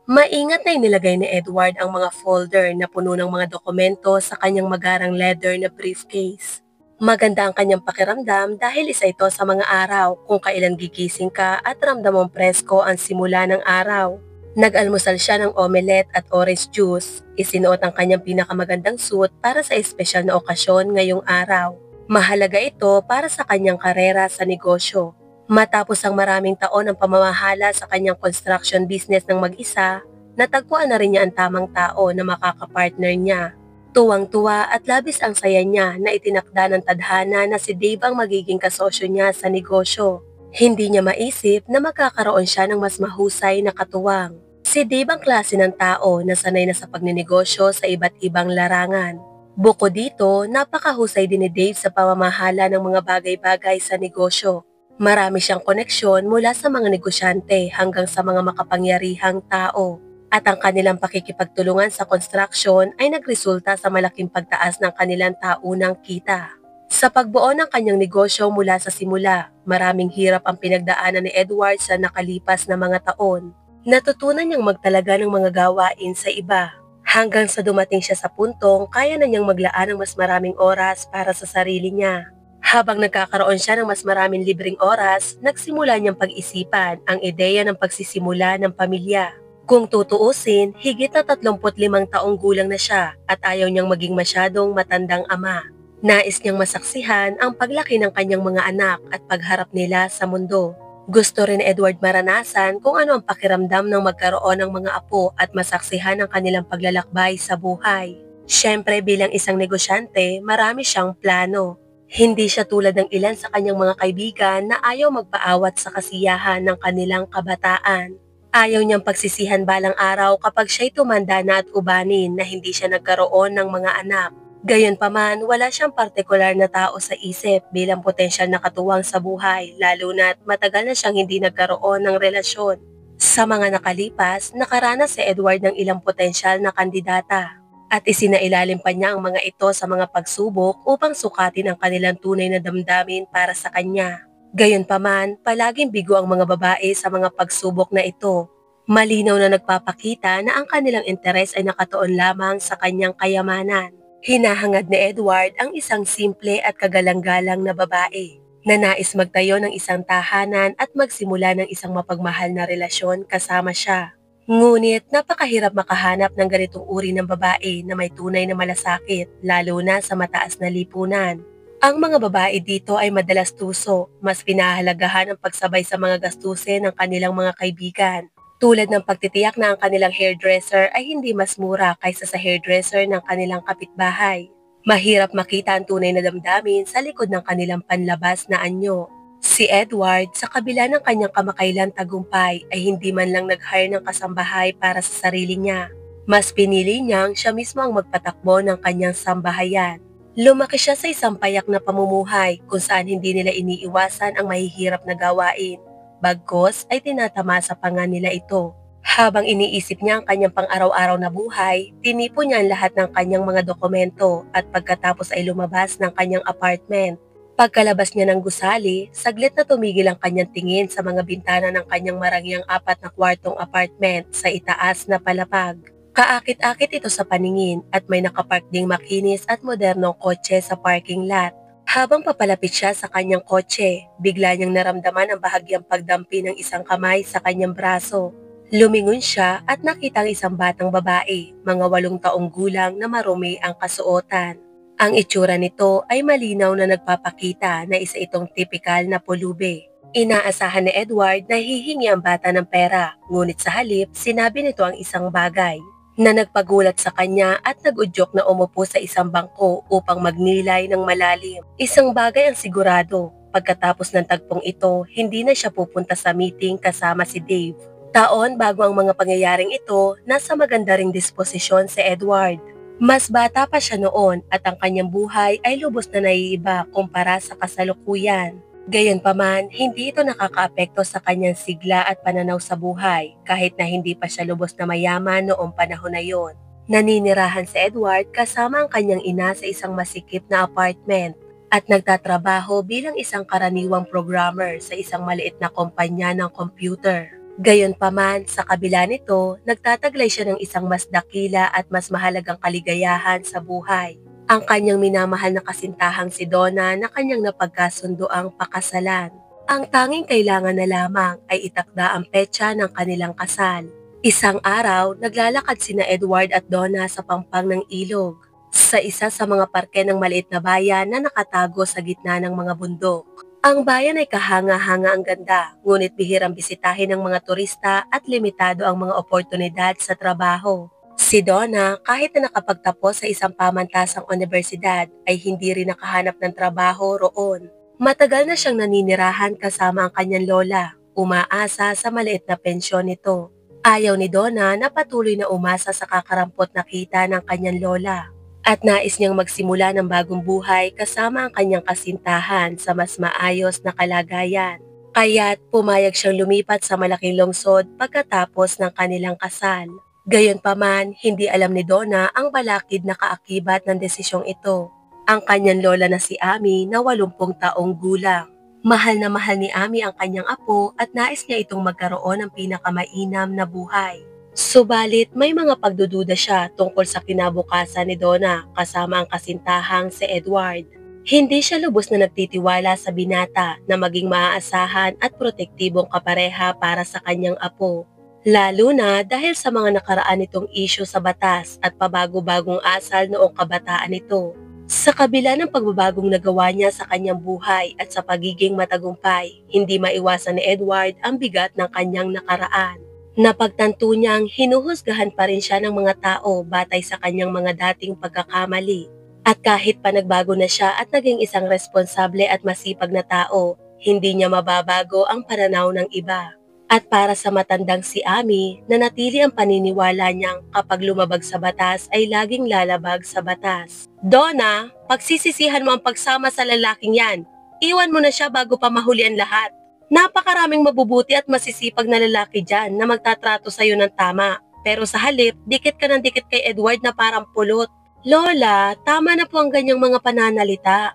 Maingat na inilagay ni Edward ang mga folder na puno ng mga dokumento sa kanyang magarang leather na briefcase. Maganda ang kanyang pakiramdam dahil isa ito sa mga araw kung kailan gigising ka at ramdam mong presko ang simula ng araw. Nag-almusal siya ng omelette at orange juice. Isinuot ang kanyang pinakamagandang suit para sa espesyal na okasyon ngayong araw. Mahalaga ito para sa kanyang karera sa negosyo. Matapos ang maraming taon ng pamamahala sa kanyang construction business ng mag-isa, natagpuan na rin niya ang tamang tao na makakapartner niya. Tuwang-tuwa at labis ang saya niya na itinakda ng tadhana na si Dave ang magiging kasosyo niya sa negosyo. Hindi niya maisip na magkakaroon siya ng mas mahusay na katuwang. Si Dave ang klase ng tao na sanay na sa pagninegosyo sa iba't ibang larangan. Bukod dito, napakahusay din ni Dave sa pamamahala ng mga bagay-bagay sa negosyo. Marami siyang koneksyon mula sa mga negosyante hanggang sa mga makapangyarihang tao. At ang kanilang pakikipagtulungan sa construction ay nagresulta sa malaking pagtaas ng kanilang taunang kita. Sa pagbuo ng kanyang negosyo mula sa simula, maraming hirap ang pinagdaanan ni Edward sa nakalipas na mga taon. Natutunan niyang magtalaga ng mga gawain sa iba, hanggang sa dumating siya sa puntong kaya na niyang maglaan ng mas maraming oras para sa sarili niya. Habang nagkakaroon siya ng mas maraming libreng oras, nagsimula niyang pag-isipan ang ideya ng pagsisimula ng pamilya. Kung tutuusin, higit na 35 taong gulang na siya at ayaw niyang maging masyadong matandang ama. Nais niyang masaksihan ang paglaki ng kanyang mga anak at pagharap nila sa mundo. Gusto rin ni Edward maranasan kung ano ang pakiramdam ng magkaroon ng mga apo at masaksihan ang kanilang paglalakbay sa buhay. Siyempre bilang isang negosyante, marami siyang plano. Hindi siya tulad ng ilan sa kanyang mga kaibigan na ayaw magpaawat sa kasiyahan ng kanilang kabataan. Ayaw niyang pagsisihan balang araw kapag siya'y tumanda na at ubanin na hindi siya nagkaroon ng mga anak. Gayunpaman, wala siyang partikular na tao sa isip bilang potensyal na katuwang sa buhay, lalo na't matagal na siyang hindi nagkaroon ng relasyon. Sa mga nakalipas, nakaranas si Edward ng ilang potensyal na kandidata. At isinailalim pa niya ang mga ito sa mga pagsubok upang sukatin ang kanilang tunay na damdamin para sa kanya. Gayunpaman, palaging bigo ang mga babae sa mga pagsubok na ito. Malinaw na nagpapakita na ang kanilang interes ay nakatuon lamang sa kanyang kayamanan. Hinahangad ni Edward ang isang simple at kagalang-galang na babae na nais magtayo ng isang tahanan at magsimula ng isang mapagmahal na relasyon kasama siya. Ngunit napakahirap makahanap ng ganitong uri ng babae na may tunay na malasakit, lalo na sa mataas na lipunan. Ang mga babae dito ay madalas tuso, mas pinahahalagahan ang pagsabay sa mga gastusin ng kanilang mga kaibigan. Tulad ng pagtitiyak na ang kanilang hairdresser ay hindi mas mura kaysa sa hairdresser ng kanilang kapitbahay. Mahirap makita ang tunay na damdamin sa likod ng kanilang panlabas na anyo. Si Edward, sa kabila ng kanyang kamakailan tagumpay, ay hindi man lang nag-hire ng kasambahay para sa sarili niya. Mas pinili niyang siya mismo ang magpatakbo ng kanyang sambahayan. Lumaki siya sa isang payak na pamumuhay kung saan hindi nila iniiwasan ang mahihirap na gawain. Bagkus ay tinatamasa pa nga nila ito. Habang iniisip niya ang kanyang pang-araw-araw na buhay, tinipon niya ang lahat ng kanyang mga dokumento at pagkatapos ay lumabas ng kanyang apartment. Pagkalabas niya ng gusali, saglit na tumigil ang kanyang tingin sa mga bintana ng kanyang marangyang 4 na kwartong apartment sa itaas na palapag. Kaakit-akit ito sa paningin at may nakapark ding makinis at modernong kotse sa parking lot. Habang papalapit siya sa kanyang kotse, bigla niyang naramdaman ang bahagyang pagdampi ng isang kamay sa kanyang braso. Lumingon siya at nakita ang isang batang babae, mga 8 taong gulang na marumi ang kasuotan. Ang itsura nito ay malinaw na nagpapakita na isa itong tipikal na pulube. Inaasahan ni Edward na hihingi ang bata ng pera, ngunit sa halip sinabi nito ang isang bagay na nagpagulat sa kanya at nag-udyok na umupo sa isang bangko upang magnilay ng malalim. Isang bagay ang sigurado, pagkatapos ng tagpong ito, hindi na siya pupunta sa meeting kasama si Dave. Taon bago ang mga pangyayaring ito, nasa maganda ring disposisyon si Edward. Mas bata pa siya noon at ang kanyang buhay ay lubos na naiiba kumpara sa kasalukuyan. Gayunpaman, hindi ito nakakaapekto sa kanyang sigla at pananaw sa buhay kahit na hindi pa siya lubos na mayaman noong panahon na yon. Naninirahan si Edward kasama ang kanyang ina sa isang masikip na apartment at nagtatrabaho bilang isang karaniwang programmer sa isang maliit na kumpanya ng computer. Gayunpaman, sa kabila nito, nagtataglay siya ng isang mas dakila at mas mahalagang kaligayahan sa buhay. Ang kanyang minamahal na kasintahang si Donna na kanyang napagkasundo ang pakasalan. Ang tanging kailangan na lamang ay itakda ang petsa ng kanilang kasal. Isang araw, naglalakad sina Edward at Donna sa pampang ng ilog, sa isa sa mga parke ng maliit na bayan na nakatago sa gitna ng mga bundok. Ang bayan ay kahanga-hanga ang ganda, ngunit bihirang bisitahin ng mga turista at limitado ang mga oportunidad sa trabaho. Si Donna, kahit na nakapagtapos sa isang pamantasang universidad, ay hindi rin nakahanap ng trabaho roon. Matagal na siyang naninirahan kasama ang kanyang lola, umaasa sa maliit na pensyon nito. Ayaw ni Donna na patuloy na umasa sa kakarampot na kita ng kanyang lola, at nais niyang magsimula ng bagong buhay kasama ang kanyang kasintahan sa mas maayos na kalagayan. Kaya't pumayag siyang lumipat sa malaking lungsod pagkatapos ng kanilang kasal. Gayunpaman, hindi alam ni Donna ang balakid na kaakibat ng desisyong ito. Ang kanyang lola na si Amy na 80 taong gulang. Mahal na mahal ni Amy ang kanyang apo at nais niya itong magkaroon ng pinakamainam na buhay. Subalit may mga pagdududa siya tungkol sa kinabukasan ni Donna kasama ang kasintahang si Edward. Hindi siya lubos na nagtitiwala sa binata na maging maaasahan at protektibong kapareha para sa kanyang apo. Lalo na dahil sa mga nakaraan nitong isyu sa batas at pabago-bagong asal noong kabataan nito. Sa kabila ng pagbabagong nagawa niya sa kanyang buhay at sa pagiging matagumpay, hindi maiwasan ni Edward ang bigat ng kanyang nakaraan. Napagtanto niyang hinuhusgahan pa rin siya ng mga tao batay sa kanyang mga dating pagkakamali. At kahit pa nagbago na siya at naging isang responsable at masipag na tao, hindi niya mababago ang pananaw ng iba. At para sa matandang si Amy, nanatili ang paniniwala niyang kapag lumabag sa batas ay laging lalabag sa batas. Donna, pagsisisihan mo ang pagsama sa lalaking yan. Iwan mo na siya bago pa mahuli ang lahat. Napakaraming mabubuti at masisipag na lalaki dyan na magtatrato sa'yo ng tama. Pero sa halip, dikit ka ng dikit kay Edward na parang pulot. Lola, tama na po ang ganyang mga pananalita.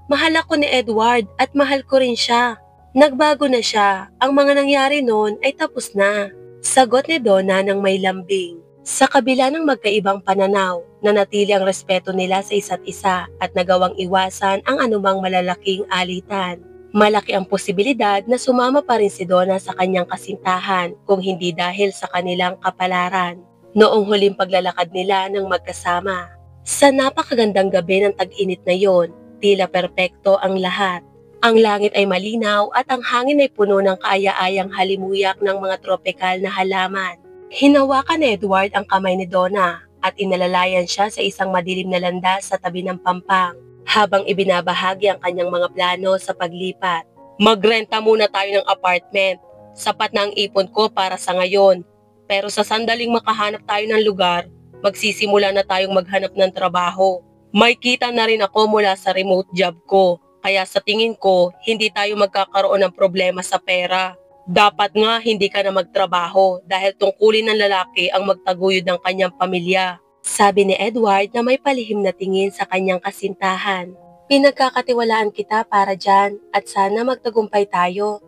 Mahal ako ni Edward at mahal ko rin siya. Nagbago na siya. Ang mga nangyari noon ay tapos na. Sagot ni Donna ng may lambing. Sa kabila ng magkaibang pananaw, nanatili ang respeto nila sa isa't isa at nagawang iwasan ang anumang malalaking alitan. Malaki ang posibilidad na sumama pa rin si Donna sa kanyang kasintahan kung hindi dahil sa kanilang kapalaran. Noong huling paglalakad nila ng magkasama. Sa napakagandang gabi ng tag-init na yon, tila perpekto ang lahat. Ang langit ay malinaw at ang hangin ay puno ng kaaya-ayang halimuyak ng mga tropikal na halaman. Hinawakan ni Edward ang kamay ni Donna at inalalayan siya sa isang madilim na landas sa tabi ng pampang. Habang ibinabahagi ang kanyang mga plano sa paglipat. Magrenta muna tayo ng apartment. Sapat na ang ipon ko para sa ngayon. Pero sa sandaling makahanap tayo ng lugar, magsisimula na tayong maghanap ng trabaho. May kita na rin ako mula sa remote job ko. Kaya sa tingin ko, hindi tayo magkakaroon ng problema sa pera. Dapat nga hindi ka na magtrabaho dahil tungkulin ng lalaki ang magtaguyod ng kanyang pamilya. Sabi ni Edward na may palihim na tingin sa kanyang kasintahan. Pinagkakatiwalaan kita para dyan at sana magtagumpay tayo.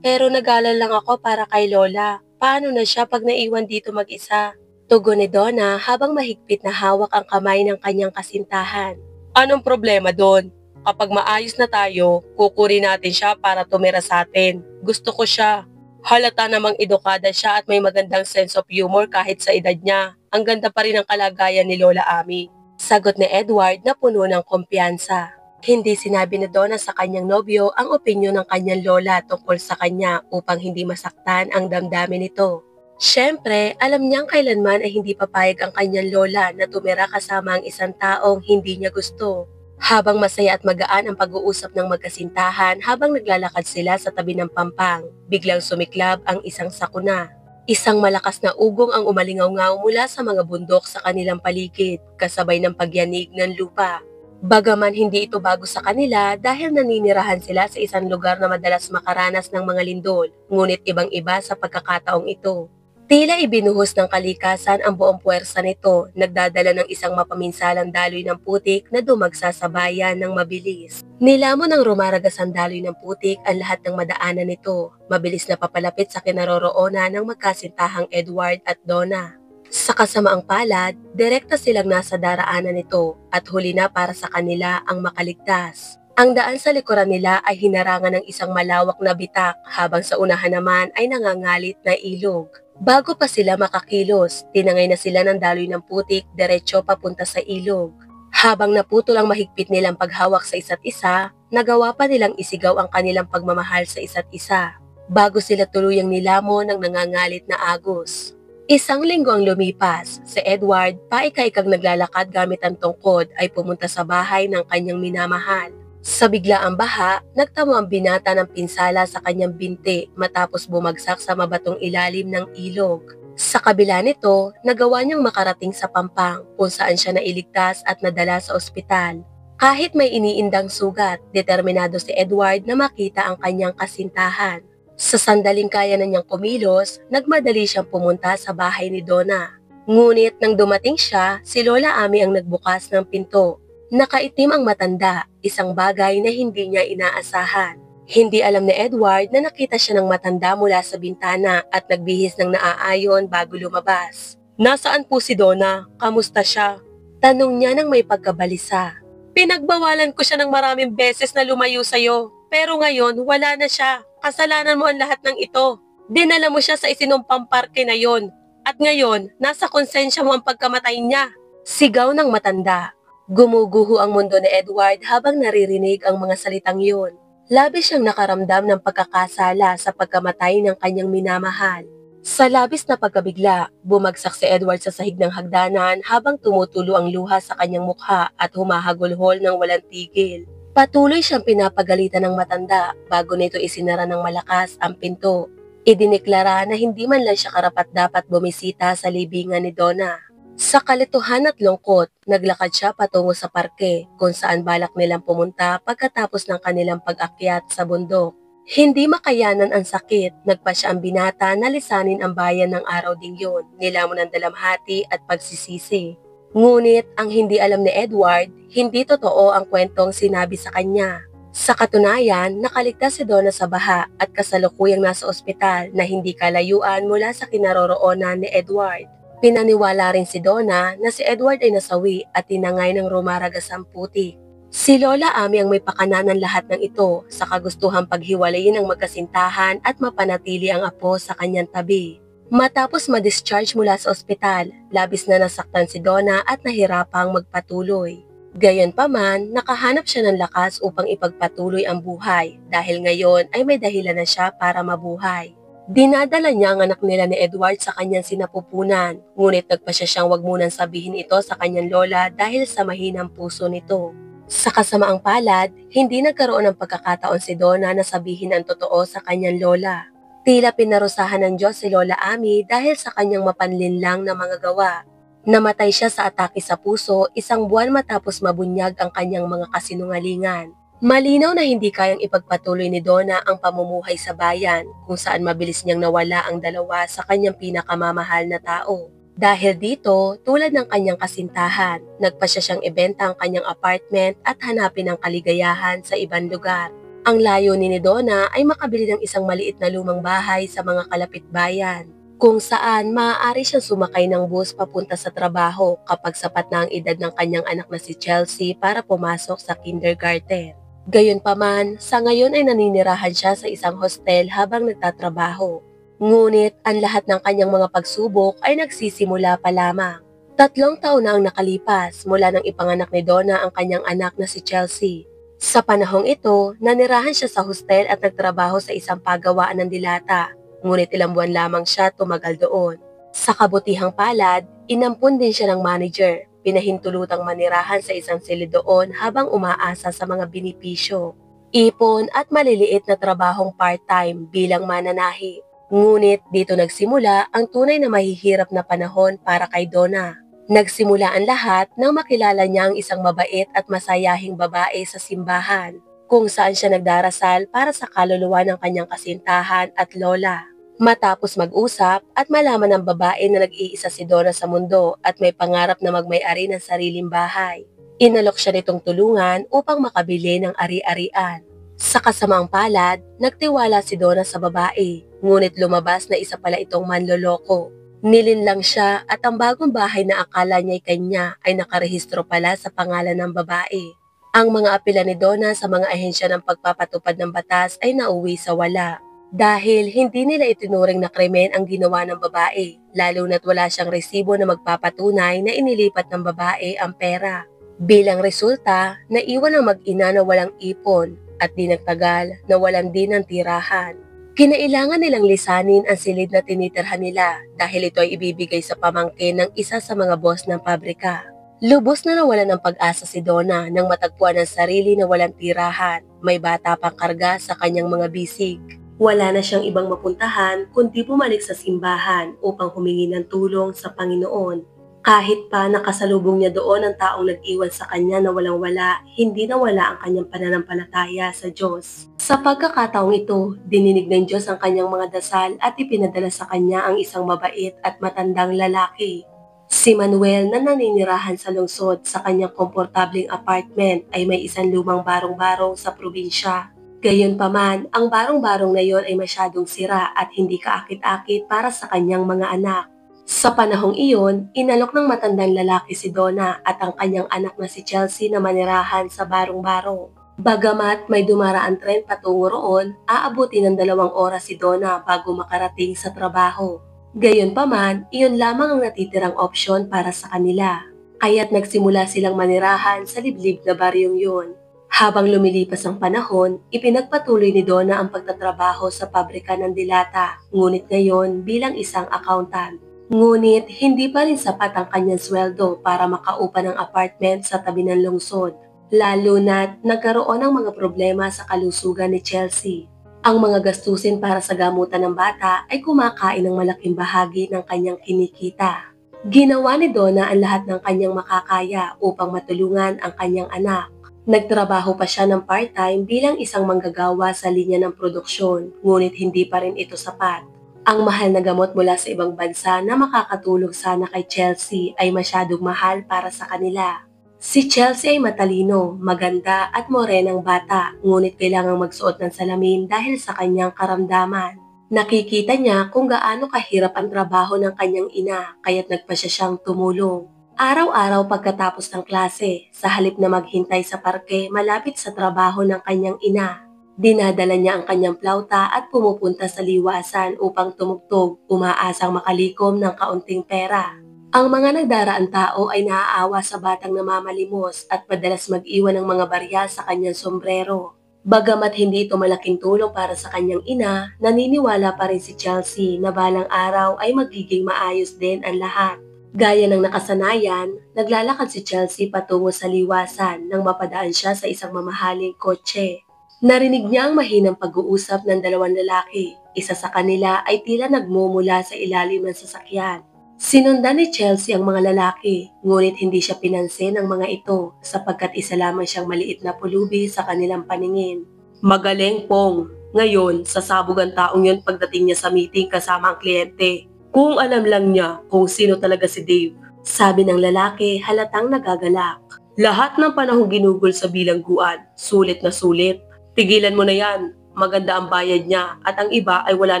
Pero nag-alala lang ako para kay Lola. Paano na siya pag naiwan dito mag-isa? Tugon ni Donna habang mahigpit na hawak ang kamay ng kanyang kasintahan. Anong problema doon? Kapag maayos na tayo, kukunin natin siya para tumira sa atin. Gusto ko siya. Halata namang edukada siya at may magandang sense of humor kahit sa edad niya. Ang ganda pa rin ang kalagayan ni Lola Amy. Sagot ni Edward na puno ng kumpiyansa. Hindi sinabi ni Donna sa kanyang nobyo ang opinyon ng kanyang lola tungkol sa kanya upang hindi masaktan ang damdamin nito. Siyempre, alam niyang kailanman ay hindi papayag ang kanyang lola na tumira kasama ang isang taong hindi niya gusto. Habang masaya at magaan ang pag-uusap ng magkasintahan habang naglalakad sila sa tabi ng pampang, biglang sumiklab ang isang sakuna. Isang malakas na ugong ang umalingaw-ngaw mula sa mga bundok sa kanilang paligid, kasabay ng pagyanig ng lupa. Bagaman hindi ito bago sa kanila dahil naninirahan sila sa isang lugar na madalas makaranas ng mga lindol, ngunit ibang-iba sa pagkakataong ito. Tila ibinuhos ng kalikasan ang buong puwersa nito, nagdadala ng isang mapaminsalang daloy ng putik na dumagsa sa bayan ng mabilis. Nilamon ng rumaragas ang daloy ng putik ang lahat ng madaanan nito, mabilis na papalapit sa kinaroroonan ng magkasintahang Edward at Donna. Sa kasamaang palad, direkta silang nasa daraanan nito at huli na para sa kanila ang makaligtas. Ang daan sa likuran nila ay hinarangan ng isang malawak na bitak habang sa unahan naman ay nangangalit na ilog. Bago pa sila makakilos, tinangay na sila ng daloy ng putik diretso papunta sa ilog. Habang naputol ang mahigpit nilang paghawak sa isa't isa, nagawa pa nilang isigaw ang kanilang pagmamahal sa isa't isa. Bago sila tuluyang nilamon ng nangangalit na agos. Isang linggo ang lumipas, si Edward, paika-ikang naglalakad gamit ang tungkod ay pumunta sa bahay ng kanyang minamahal. Sa biglaang baha, nagtamo ang binata ng pinsala sa kanyang binti matapos bumagsak sa mabatong ilalim ng ilog. Sa kabila nito, nagawa niyang makarating sa Pampang kung saan siya nailigtas at nadala sa ospital. Kahit may iniindang sugat, determinado si Edward na makita ang kanyang kasintahan. Sa sandaling kaya na niyang kumilos, nagmadali siyang pumunta sa bahay ni Donna. Ngunit nang dumating siya, si Lola Ami ang nagbukas ng pinto. Nakaitim ang matanda, isang bagay na hindi niya inaasahan. Hindi alam ni Edward na nakita siya ng matanda mula sa bintana at nagbihis ng naaayon bago lumabas. "Nasaan po si Donna? Kamusta siya?" Tanong niya nang may pagkabalisa. "Pinagbawalan ko siya ng maraming beses na lumayo sa'yo, pero ngayon wala na siya. Kasalanan mo ang lahat ng ito. Dinala mo siya sa isinumpang parke na yon. At ngayon, nasa konsensya mo ang pagkamatay niya." Sigaw ng matanda. Gumuguho ang mundo ni Edward habang naririnig ang mga salitang yun. Labis siyang nakaramdam ng pagkakasala sa pagkamatay ng kanyang minamahal. Sa labis na pagkabigla, bumagsak si Edward sa sahig ng hagdanan habang tumutulo ang luha sa kanyang mukha at humahagulhol ng walang tigil. Patuloy siyang pinapagalitan ng matanda bago nito isinara ng malakas ang pinto. Idineklara na hindi man lang siya karapat-dapat bumisita sa libingan ni Donna. Sa kalituhan at lungkot, naglakad siya patungo sa parke kung saan balak nilang pumunta pagkatapos ng kanilang pag-akyat sa bundok. Hindi makayanan ang sakit, nagpasya ang binata na lisanin ang bayan ng araw ding yun, nilamon ng dalamhati at pagsisisi. Ngunit ang hindi alam ni Edward, hindi totoo ang kwentong sinabi sa kanya. Sa katunayan, nakaligtas si Donna sa baha at kasalukuyang nasa ospital na hindi kalayuan mula sa kinaroroonan ni Edward. Pinaniwala rin si Donna na si Edward ay nasawi at tinangay ng rumaragas ang putik. Si Lola Ami ang may pakana ng lahat ng ito sa kagustuhang paghiwalayin ang magkasintahan at mapanatili ang apo sa kanyang tabi. Matapos ma-discharge mula sa ospital, labis na nasaktan si Donna at nahirapang magpatuloy. Gayunpaman, nakahanap siya ng lakas upang ipagpatuloy ang buhay dahil ngayon ay may dahilan na siya para mabuhay. Dinadala niya ang anak nila ni Edward sa kanyang sinapupunan, ngunit nagpasya siyang wag munang sabihin ito sa kanyang lola dahil sa mahinang puso nito. Sa kasamaang palad, hindi nagkaroon ng pagkakataon si Donna na sabihin ang totoo sa kanyang lola. Tila pinarusahan ng Diyos si Lola Ami dahil sa kanyang mapanlinlang na mga gawa. Namatay siya sa atake sa puso 1 buwan matapos mabunyag ang kanyang mga kasinungalingan. Malinaw na hindi kayang ipagpatuloy ni Donna ang pamumuhay sa bayan kung saan mabilis niyang nawala ang dalawa sa kanyang pinakamamahal na tao. Dahil dito, tulad ng kanyang kasintahan, nagpasya siyang ibenta ang kanyang apartment at hanapin ang kaligayahan sa ibang lugar. Ang layunin ni Donna ay makabili ng isang maliit na lumang bahay sa mga kalapit bayan, kung saan maaari siyang sumakay ng bus papunta sa trabaho kapag sapat na ang edad ng kanyang anak na si Chelsea para pumasok sa kindergarten. Gayunpaman, sa ngayon ay naninirahan siya sa isang hostel habang nagtatrabaho. Ngunit ang lahat ng kanyang mga pagsubok ay nagsisimula pa lamang. 3 taon na ang nakalipas mula nang ipanganak ni Donna ang kanyang anak na si Chelsea. Sa panahong ito, nanirahan siya sa hostel at nagtrabaho sa isang pagawaan ng dilata. Ngunit ilang buwan lamang siya tumagal doon. Sa kabutihang palad, inampun din siya ng manager. Pinahintulutang manirahan sa isang silid doon habang umaasa sa mga benepisyo, ipon at maliliit na trabahong part-time bilang mananahi. Ngunit dito nagsimula ang tunay na mahihirap na panahon para kay Donna. Nagsimula ang lahat nang makilala niya ang isang mabait at masayahing babae sa simbahan, kung saan siya nagdarasal para sa kaluluwa ng kanyang kasintahan at lola. Matapos mag-usap at malaman ng babae na nag-iisa si Donna sa mundo at may pangarap na magmay-ari ng sariling bahay, inalok siya nitong tulungan upang makabili ng ari-arian. Sa kasamaang palad, nagtiwala si Donna sa babae, ngunit lumabas na isa pala itong manloloko. Nilinlang siya at ang bagong bahay na akala niya'y kanya ay nakarehistro pala sa pangalan ng babae. Ang mga apela ni Donna sa mga ahensya ng pagpapatupad ng batas ay nauwi sa wala. Dahil hindi nila itinuring na krimen ang ginawa ng babae, lalo na't wala siyang resibo na magpapatunay na inilipat ng babae ang pera. Bilang resulta, naiwan ang mag-ina na walang ipon at di nagtagal na walang din ang tirahan. Kinailangan nilang lisanin ang silid na tinitirhan nila dahil ito ay ibibigay sa pamangkin ng isa sa mga boss ng pabrika. Lubos na nawalan ng pag-asa si Donna nang matagpuan ang sarili na walang tirahan, may bata pang karga sa kanyang mga bisig. Wala na siyang ibang mapuntahan kundi bumalik sa simbahan upang humingi ng tulong sa Panginoon. Kahit pa nakasalubong niya doon ang taong nag-iwan sa kanya na walang-wala, hindi nawala ang kanyang pananampalataya sa Diyos. Sa pagkakataong ito, dininig ng Diyos ang kanyang mga dasal at ipinadala sa kanya ang isang mabait at matandang lalaki. Si Manuel na naninirahan sa lungsod sa kanyang komportabling apartment ay may isang lumang barong-barong sa probinsya. Gayunpaman, ang barong-barong na yon ay masyadong sira at hindi kaakit-akit para sa kanyang mga anak. Sa panahong iyon, inalok ng matandang lalaki si Donna at ang kanyang anak na si Chelsea na manirahan sa barong-barong. Bagamat may dumaraan tren patungo roon, aabutin ng 2 oras si Donna bago makarating sa trabaho. Gayunpaman, iyon lamang ang natitirang opsyon para sa kanila. Kaya't nagsimula silang manirahan sa liblib na baryong yun. Habang lumilipas ang panahon, ipinagpatuloy ni Donna ang pagtatrabaho sa pabrika ng dilata, ngunit ngayon bilang isang accountant. Ngunit hindi pa rin sapat ang kanyang sweldo para makaupa ng apartment sa tabi ng lungsod, lalo na't nagkaroon ng mga problema sa kalusugan ni Chelsea. Ang mga gastusin para sa gamutan ng bata ay kumakain ng malaking bahagi ng kanyang kinikita. Ginawa ni Donna ang lahat ng kanyang makakaya upang matulungan ang kanyang anak. Nagtrabaho pa siya ng part-time bilang isang manggagawa sa linya ng produksyon, ngunit hindi pa rin ito sapat. Ang mahal na gamot mula sa ibang bansa na makakatulong sana kay Chelsea ay masyadong mahal para sa kanila. Si Chelsea ay matalino, maganda at morenang bata, ngunit kailangang magsuot ng salamin dahil sa kanyang karamdaman. Nakikita niya kung gaano kahirap ang trabaho ng kanyang ina, kaya't nagpasya siyang tumulong. Araw-araw pagkatapos ng klase, sa halip na maghintay sa parke malapit sa trabaho ng kanyang ina, dinadala niya ang kanyang plauta at pumupunta sa liwasan upang tumugtog, umaasang makalikom ng kaunting pera. Ang mga nagdaraang tao ay naaawa sa batang namamalimos at madalas mag-iwan ng mga barya sa kanyang sombrero. Bagamat hindi ito malaking tulong para sa kanyang ina, naniniwala pa rin si Chelsea na balang araw ay magiging maayos din ang lahat. Gaya ng nakasanayan, naglalakad si Chelsea patungo sa liwasan nang mapadaan siya sa isang mamahaling kotse. Narinig niya ang mahinang pag-uusap ng 2 lalaki. Isa sa kanila ay tila nagmumula sa ilalim ng sasakyan. Sinundan ni Chelsea ang mga lalaki, ngunit hindi siya pinansin ng mga ito sapagkat isa lamang siyang maliit na pulubi sa kanilang paningin. Magaling, Pong. Ngayon, sasabog ang taong yun pagdating niya sa meeting kasama ang kliyente. Kung alam lang niya kung sino talaga si Dave, sabi ng lalaki halatang nagagalak. Lahat ng panahong ginugol sa bilangguan, sulit na sulit. Tigilan mo na yan, maganda ang bayad niya at ang iba ay wala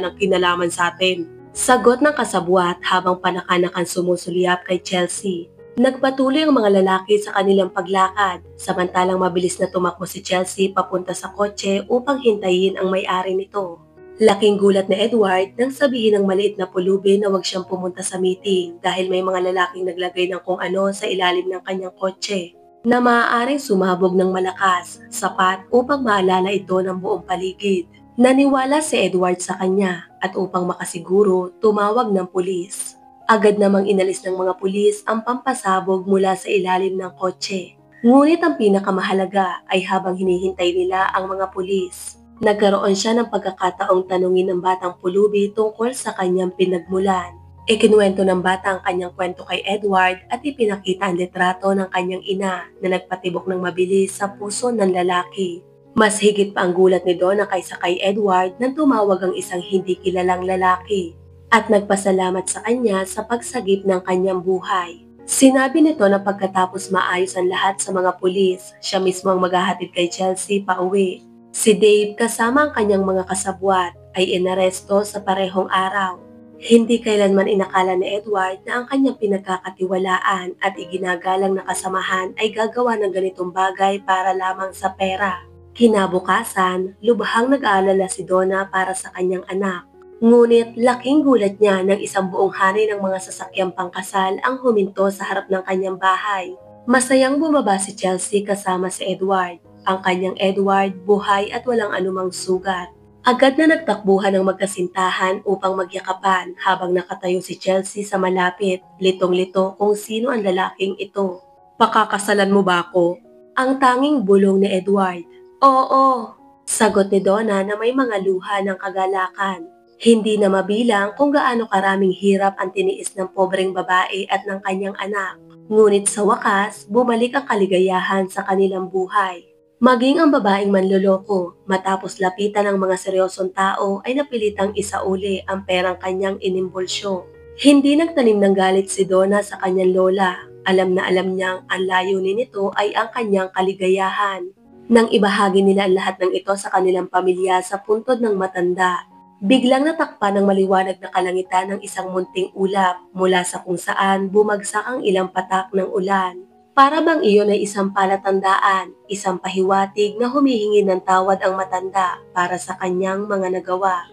nang kinalaman sa atin. Sagot ng kasabwat habang panakanakan sumusulyap kay Chelsea. Nagpatuloy ang mga lalaki sa kanilang paglakad, samantalang mabilis na tumakbo si Chelsea papunta sa kotse upang hintayin ang may-ari nito. Laking gulat na Edward nang sabihin ng maliit na pulubi na huwag siyang pumunta sa meeting dahil may mga lalaking naglagay ng kung ano sa ilalim ng kanyang kotse na maaaring sumabog ng malakas, sapat upang maalala ito ng buong paligid. Naniwala si Edward sa kanya at upang makasiguro, tumawag ng pulis. Agad namang inalis ng mga pulis ang pampasabog mula sa ilalim ng kotse. Ngunit ang pinakamahalaga ay habang hinihintay nila ang mga pulis, nagkaroon siya ng pagkakataong tanungin ng batang pulubi tungkol sa kanyang pinagmulan. Ikinuwento ng bata ang kanyang kwento kay Edward at ipinakita ang litrato ng kanyang ina na nagpatibok ng mabilis sa puso ng lalaki. Mas higit pa ang gulat ni Donna kaysa kay Edward nang tumawag ang isang hindi kilalang lalaki at nagpasalamat sa kanya sa pagsagip ng kanyang buhay. Sinabi nito na pagkatapos maayos ang lahat sa mga pulis, siya mismo ang maghahatid kay Chelsea pauwi. Si Dave kasama ang kanyang mga kasabwat ay inaresto sa parehong araw. Hindi kailanman inakala ni Edward na ang kanyang pinagkakatiwalaan at iginagalang na kasamahan ay gagawa ng ganitong bagay para lamang sa pera. Kinabukasan, lubhang nag-aalala si Donna para sa kanyang anak. Ngunit laking gulat niya nang isang buong hanay ng mga sasakyang pangkasal ang huminto sa harap ng kanyang bahay. Masayang bumaba si Chelsea kasama si Edward. Ang kanyang Edward buhay at walang anumang sugat. Agad na nagtakbuhan ng magkasintahan upang magyakapan habang nakatayo si Chelsea sa malapit, litong-lito kung sino ang lalaking ito. "Pakakasalan mo ba ako?" Ang tanging bulong ni Edward. "Oo," sagot ni Donna na may mga luha ng kagalakan. Hindi na mabilang kung gaano karaming hirap ang tiniis ng pobreng babae at ng kanyang anak. Ngunit sa wakas, bumalik ang kaligayahan sa kanilang buhay. Maging ang babaeng manloloko, matapos lapitan ng mga seryosong tao ay napilitang isauli ang perang kanyang inimbolsyo. Hindi nagtanim ng galit si Donna sa kanyang lola. Alam na alam niyang ang layunin nito ay ang kanyang kaligayahan. Nang ibahagi nila ang lahat ng ito sa kanilang pamilya sa puntod ng matanda, biglang natakpan ng maliwanag na kalangitan ng isang munting ulap mula sa kung saan bumagsak ang ilang patak ng ulan. Para bang iyon ay isang palatandaan, isang pahiwatig na humihingi ng tawad ang matanda para sa kanyang mga nagawa.